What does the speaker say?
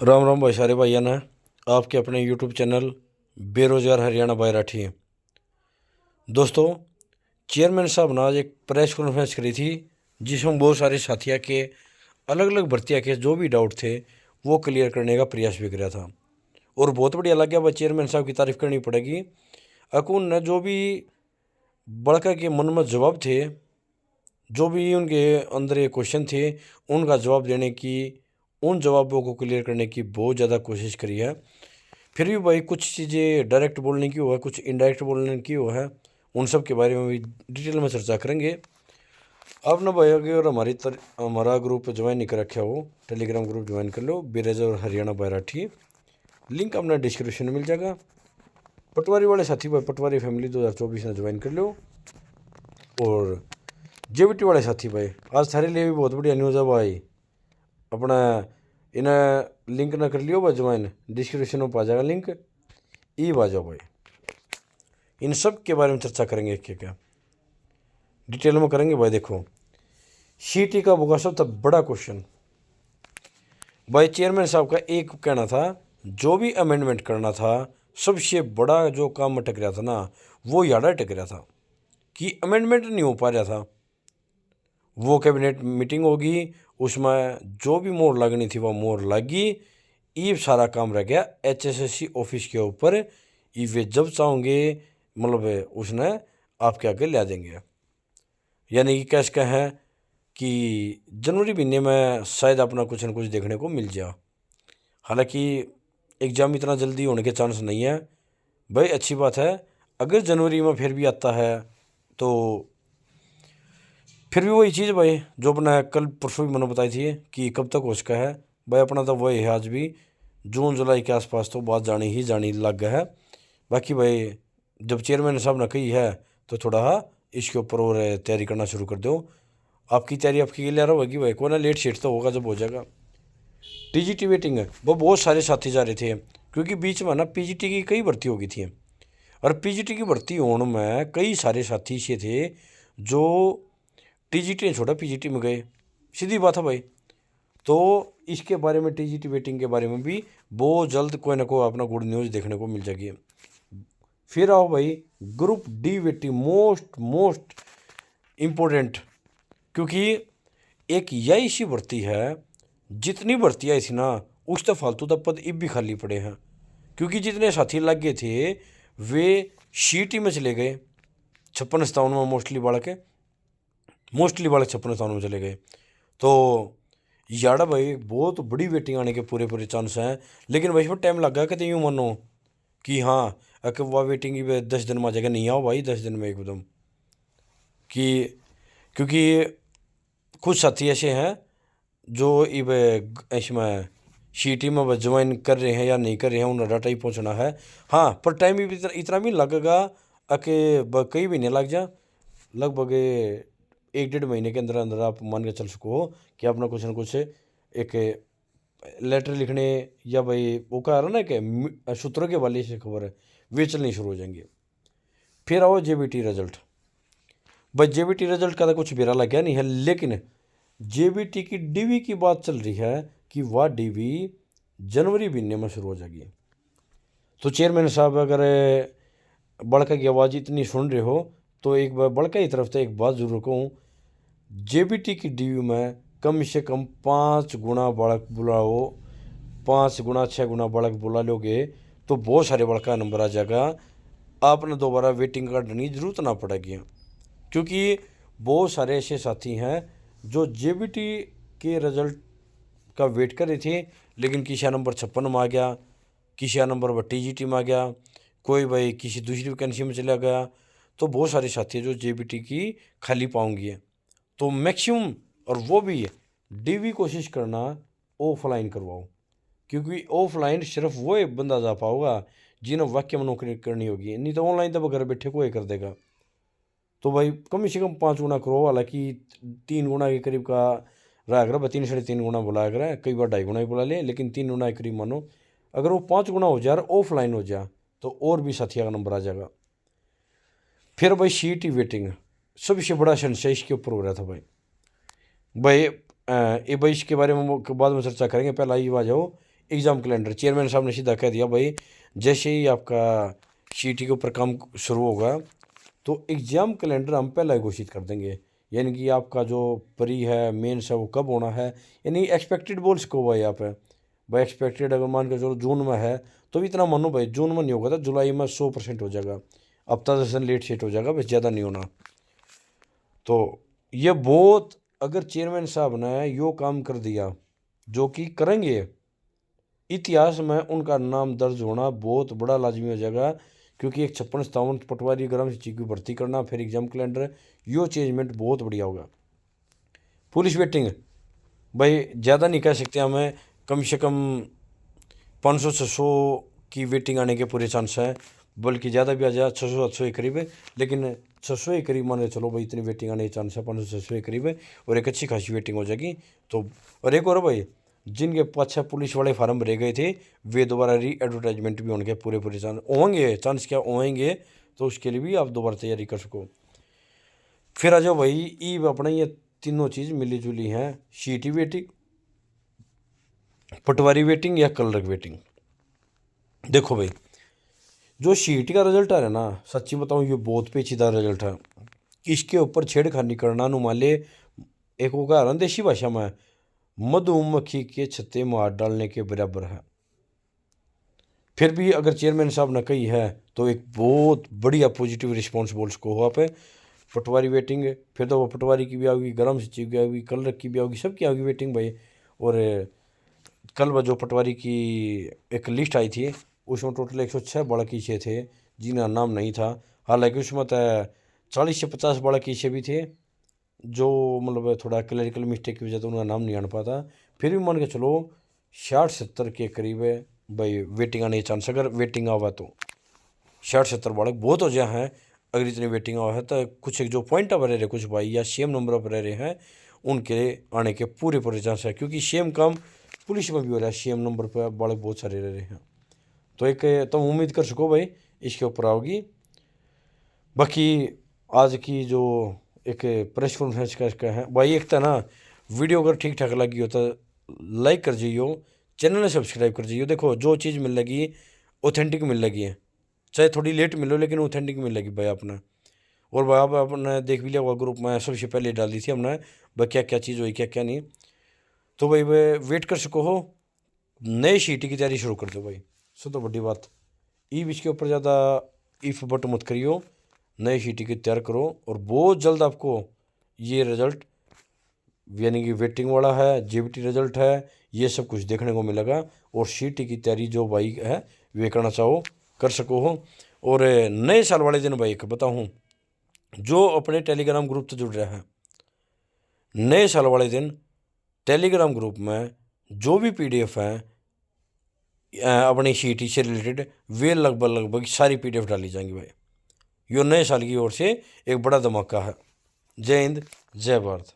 राम राम भाई सारे भाइया ने आपके अपने यूट्यूब चैनल बेरोजगार हरियाणा बाय राठी है। दोस्तों, चेयरमैन साहब ने आज एक प्रेस कॉन्फ्रेंस करी थी जिसमें बहुत सारे साथियों के अलग अलग भर्तियाँ के जो भी डाउट थे वो क्लियर करने का प्रयास भी कराया था। और बहुत बढ़िया लग गया भाई, चेयरमैन साहब की तारीफ करनी पड़ेगी। अकुन ने जो भी बड़का के मन में जवाब थे, जो भी उनके अंदर ये क्वेश्चन थे, उनका जवाब देने की, उन जवाबों को क्लियर करने की बहुत ज़्यादा कोशिश करी है। फिर भी भाई कुछ चीज़ें डायरेक्ट बोलने की हुआ है, कुछ इनडायरेक्ट बोलने की हुआ है। उन सब के बारे में भी डिटेल में चर्चा करेंगे। अब ना भाई अगर हमारा ग्रुप ज्वाइन नहीं कर रखा हो, टेलीग्राम ग्रुप ज्वाइन कर लो, बेरोजगार हरियाणा बायराठी। लिंक अपना डिस्क्रिप्शन में मिल जाएगा। पटवारी वाले साथी भाई पटवारी फैमिली 2024 में ज्वाइन कर लो। और जेबीटी वाले साथी भाई आज थारे लिए भी बहुत बढ़िया न्यूज़ है भाई। अपना इन्हें लिंक ना कर लियो भाई ज्वाइन, डिस्क्रिप्शन में पा जाएगा लिंक। ई बाजो भाई, इन सब के बारे में चर्चा करेंगे एक एक डिटेल में करेंगे भाई। देखो, सीटी का होगा सबसे बड़ा क्वेश्चन भाई। चेयरमैन साहब का एक कहना था, जो भी अमेंडमेंट करना था, सबसे बड़ा जो काम अटक रहा था ना, वो याडा अटक रहा था कि अमेंडमेंट नहीं हो पा रहा था। वो कैबिनेट मीटिंग होगी, उसमें जो भी मोहर लगनी थी वो मोहर लगी। ये सारा काम रह गया एचएसएससी ऑफिस के ऊपर। ये वे जब चाहोगे मतलब उसने आपके आगे ला देंगे। यानी कि कैसे का है कि जनवरी महीने में शायद अपना कुछ न कुछ देखने को मिल जाए। हालांकि एग्ज़ाम इतना जल्दी होने के चांस नहीं है भाई। अच्छी बात है, अगर जनवरी में फिर भी आता है तो फिर भी वही चीज़ भाई जो अपना कल परसों भी मैंने बताई थी कि कब तक हो सका है भाई। अपना तो वही है, आज भी जून जुलाई के आसपास तो बात जानी लग गया है। बाकी भाई जब चेयरमैन साहब ने कही है तो थोड़ा इसके ऊपर और तैयारी करना शुरू कर दो। आपकी तैयारी आपकी क्लियर होगी भाई, को ना लेट शेट तो होगा जब हो जाएगा। टीजीटी वेटिंग है वो बहुत सारे साथी जा रहे थे, क्योंकि बीच में ना पीजीटी की कई भर्ती हो गई थी। और पीजीटी की भर्ती होने में कई सारे साथी ऐसे थे जो टीजीटी ने छोड़ा पीजीटी में गए। सीधी बात है भाई। तो इसके बारे में टीजीटी वेटिंग के बारे में भी बहुत जल्द कोई ना कोई अपना गुड न्यूज़ देखने को मिल जाएगी। फिर आओ भाई group D waiting, most most important. क्योंकि एक यही सी भर्ती है, जितनी भर्ती आई थी ना उस तो फालतू तो पद अब भी खाली पड़े हैं। क्योंकि जितने साथी लग गए थे वे सीटी में चले गए। 56-57 में मोस्टली बालक 56-57 में चले गए। तो याड़ा भाई बहुत बड़ी वेटिंग आने के पूरे पूरे चांस हैं। लेकिन भाई इसमें टाइम लग गया कहते यूँ मानो कि हाँ अगर वह वेटिंग की 10 दिन में आ जाएगा। नहीं आओ भाई 10 दिन में एकदम कि, क्योंकि कुछ साथी ऐसे हैं जो इब इसमें सीटी में ज्वाइन कर रहे हैं या नहीं कर रहे हैं, उन्हें डाटा ही पहुंचना है। हाँ, पर टाइम भी इतना भी लगेगा कि कई भी नहीं लग जा। लगभग 1-1.5 महीने के अंदर अंदर आप मान के चल सको कि अपना कुछ ना कुछ एक लेटर लिखने या भाई वो कह रहा ना कि सूत्रों के वाले से खबर है वे चलनी शुरू हो जाएंगे। फिर आओ जेबीटी रिजल्ट। भाई जेबीटी रिजल्ट का तो कुछ बेरा लग गया नहीं है, लेकिन जेबीटी की डीवी की बात चल रही है कि वह डीवी जनवरी महीने में शुरू हो जाएगी। तो चेयरमैन साहब अगर बड़का की आवाज़ इतनी सुन रहे हो तो एक बार बड़का की तरफ से एक बात जरूर कहूँ, जेबीटी की डीवी में कम से कम 5 गुना बालक बुलाओ, 5 गुना 6 गुना बालक बुला लोगे तो बहुत सारे बालक का नंबर आ जाएगा। आपने दोबारा वेटिंग करने की जरूरत ना पड़ेगी। क्योंकि बहुत सारे ऐसे साथी हैं जो जेबीटी के रिजल्ट का वेट कर रहे थे, लेकिन किसी का नंबर 56 में आ गया, किसी का नंबर वह टीजीटी में आ गया, कोई भाई किसी दूसरी वैकेंसी में चला गया। तो बहुत सारे साथी हैं जो जेबीटी की खाली पाऊंगी। तो मैक्सिमम और वो भी डीवी कोशिश करना ऑफलाइन करवाओ। क्योंकि ऑफलाइन सिर्फ वो एक बंदा जा पाओगा जिन्हें वाक्य में नौकरी करनी होगी, नहीं तो ऑनलाइन तो घर बैठे कोई कर देगा। तो भाई कम से कम 5 गुना करो। हालांकि 3 गुना के करीब का रहा कर, 3-3.5 गुना बुलाया कर, कई बार 2.5 गुना ही बुला ले, लेकिन 3 गुना के करीब मानो। अगर वो 5 गुना हो जाए और ऑफलाइन हो जाए तो और भी साथिया का नंबर आ जाएगा। फिर भाई सीटी वेटिंग सबसे बड़ा संशय इसके ऊपर हो रहा था भाई। भाई ये भाई इसके बारे में बाद में चर्चा करेंगे। पहला ये आ जाओ एग्ज़ाम कैलेंडर चेयरमैन साहब ने सीधा कह दिया भाई, जैसे ही आपका सीटी के ऊपर काम शुरू होगा तो एग्ज़ाम कैलेंडर हम पहले ही घोषित कर देंगे। यानी कि आपका जो प्री है, मेंस है, वो कब होना है, यानी एक्सपेक्टेड बोल सको भाई आप। भाई एक्सपेक्टेड अगर मान के चलो जून में है तो भी इतना मानो भाई, जून में नहीं होगा तो जुलाई में 100% हो जाएगा। अब 10 दिन लेट सेट हो जाएगा, बस ज़्यादा नहीं होना। तो ये बहुत, अगर चेयरमैन साहब ने यो काम कर दिया जो कि करेंगे, इतिहास में उनका नाम दर्ज होना बहुत बड़ा लाजमी हो जाएगा। क्योंकि एक 56-57 पटवारी ग्राम सचिव की भर्ती करना, फिर एग्जाम कैलेंडर, यो चेंजमेंट बहुत बढ़िया होगा। पुलिस वेटिंग भाई ज़्यादा नहीं कह सकते हमें, कम से कम 500-600 की वेटिंग आने के पूरे चांस हैं, बल्कि ज़्यादा भी आ जाए, 600-700 के करीब है। लेकिन 600 के करीब मान के चलो भाई, इतनी वेटिंग आने के चांस है, 500-600 के करीब है, और एक अच्छी खासी वेटिंग हो जाएगी। तो और एक और भाई, जिनके पाछा पुलिस वाले फार्म भरे गए थे, वे दोबारा री एडवर्टाइजमेंट भी होंगे, पूरे पूरे चांस होंगे, चांस क्या होंगे, तो उसके लिए भी आप दोबारा तैयारी कर सको। फिर आ जाओ भाई, ईब अपना ये तीनों चीज़ मिली जुली हैं, सीटी वेटिंग, पटवारी वेटिंग या कलर वेटिंग। देखो भाई, जो सीटी का रिजल्ट आ रहा है ना, सच्ची बताऊँ ये बहुत पेचीदा रिजल्ट है। इसके ऊपर छेड़खानी करना, मान ले एक उदाहरण देसी भाषा में, मधुमक्खी के छत्ते मार डालने के बराबर है। फिर भी अगर चेयरमैन साहब ने कही है तो एक बहुत बढ़िया पॉजिटिव रिस्पॉन्स बोल सको हो आप। पटवारी वेटिंग, फिर तो वो पटवारी की भी आएगी, ग्राम सचिव की आएगी, कलर की भी आएगी, सबकी आएगी वेटिंग भाई। और कल वह जो पटवारी की एक लिस्ट आई थी, उसमें टोटल 106 बालक ईसे थे जिनका नाम नहीं था। हालांकि उसमें तो 40 से 50 बालक ईसे भी थे जो मतलब थोड़ा क्लरिकल मिस्टेक की वजह से उनका नाम नहीं आना पाता। फिर भी मान के चलो 60-70 के करीब है भाई वेटिंग आने के चांस। अगर वेटिंग आवा तो 60-70 बालक बहुत हो जाए हैं। अगर इतनी वेटिंग आवा है तो कुछ एक जो पॉइंट पर रह रहे कुछ भाई या सेम नंबर पर रह रहे हैं, उनके आने के पूरे पूरे चांस है। क्योंकि सेम काम पुलिस में भी हो रहा है, सेम नंबर पर बालक बहुत सारे रह रहे हैं। तो एक तुम उम्मीद कर सको भाई इसके ऊपर आओगी। बाकी आज की जो एक प्रेस कॉन्फ्रेंस का है भाई, एक था ना, वीडियो अगर ठीक ठाक लगी हो तो लाइक कर जाइयो, चैनल ने सब्सक्राइब कर जाइयो। देखो जो चीज़ मिल लगी ऑथेंटिक मिल लगी है, चाहे थोड़ी लेट मिलो लेकिन ऑथेंटिक मिल लगी भाई आपने। और भाई आप आपने देख भी लिया होगा, ग्रुप में सबसे पहले डाल दी थी हमने भाई क्या क्या चीज़ हुई क्या क्या नहीं। तो भाई वेट कर सको हो, नई शीटी की तैयारी शुरू कर दो भाई। सब तो बड़ी बात, ईब इसके ऊपर ज़्यादा इफ बट मत करियो, नई शीटी की तैयार करो और बहुत जल्द आपको ये रिज़ल्ट, यानी कि वेटिंग वाला है, जीबीटी रिज़ल्ट है, ये सब कुछ देखने को मिलेगा। और सीटी की तैयारी जो भाई है वे करना चाहो कर सको हो। और नए साल वाले दिन भाई एक बताऊँ, जो अपने टेलीग्राम ग्रुप से जुड़ रहा है, नए साल वाले दिन टेलीग्राम ग्रुप में जो भी पीडीएफ है अपनी सीटी से रिलेटेड, वे लगभग लगभग सारी पीडीएफ डाली जाएंगी भाई। यो नए साल की ओर से एक बड़ा धमाका है। जय हिंद, जय भारत।